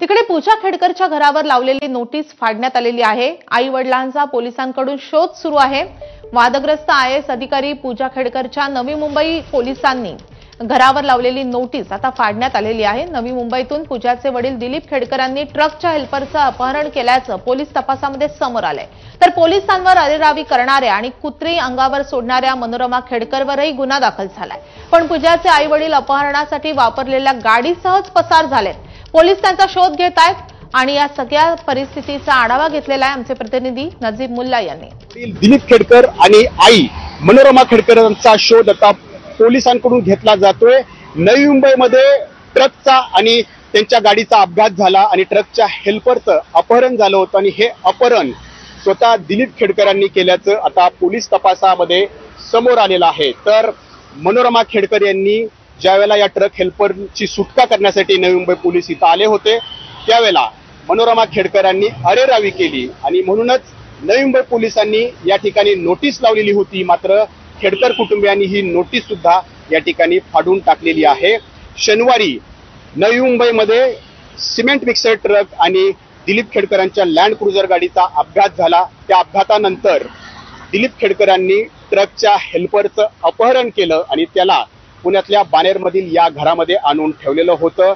तिकडे पूजा खेडकरच्या घरावर लावलेली नोटीस फाडण्यात आलेली आहे। आई वडिलांचा पोलिसांकडून शोध सुरू आहे। वादग्रस्त आयएएस अधिकारी पूजा खेडकरच्या नवी मुंबई पोलिसांनी घरावर लावलेली नोटीस आता फाडण्यात आलेली आहे। नवी मुंबईतून पूजाचे वडील दिलीप खेडकरांनी ट्रकच्या हेल्परचं अपहरण केल्याचं पोलीस तपासामध्ये समोर आलंय। तर पोलिसांवर अरेरावी करणाऱ्या आणि कुत्री अंगावर सोडणाऱ्या मनोरमा खेडकरवरही गुन्हा दाखल झालाय। पण पूजाचे आई वडील अपहरणासाठी वापरलेल्या गाडीसहच पसार झालेत। पोलीस त्यांचा शोध घेत आहेत आणि या सगळ्या परिस्थितीचा आढावा घेतलेला आहे आमचे प्रतिनिधी नजीब मुल्ला यांनी। दिलीप खेडकर आणि आई मनोरमा खेडकरांचा शोध आता पोलिसांकडून घेतला जातोय। नवी मुंबईमध्ये ट्रकचा आणि त्यांच्या गाडीचा अपघात झाला आणि ट्रकच्या हेल्परचं अपहरण झालं होतं आणि हे अपहरण स्वतः दिलीप खेडकरांनी केल्याचं आता पोलीस तपासामध्ये समोर आलेलं आहे। तर मनोरमा खेडकर यांनी ज्यावेळेला या ट्रक हेल्परची सुटका करण्यासाठी नवी मुंबई पोलीस इथं आले होते त्यावेळेला मनोरमा खेडकरांनी अरेरावी केली आणि म्हणूनच नवी मुंबई पोलिसांनी या ठिकाणी नोटीस लावलेली होती। मात्र खेडकर कुटुंबियांनी ही नोटीस सुद्धा या ठिकाणी फाडून टाकलेली आहे। शनिवारी नवी मुंबईमध्ये सिमेंट मिक्सर ट्रक आणि दिलीप खेडकरांच्या लँड क्रुझर गाडीचा अपघात झाला। त्या अपघातानंतर दिलीप खेडकरांनी ट्रकच्या हेल्परचं अपहरण केलं आणि त्याला पुण्यातल्या बानेरमधील या घरामध्ये आणून ठेवलेलं होतं।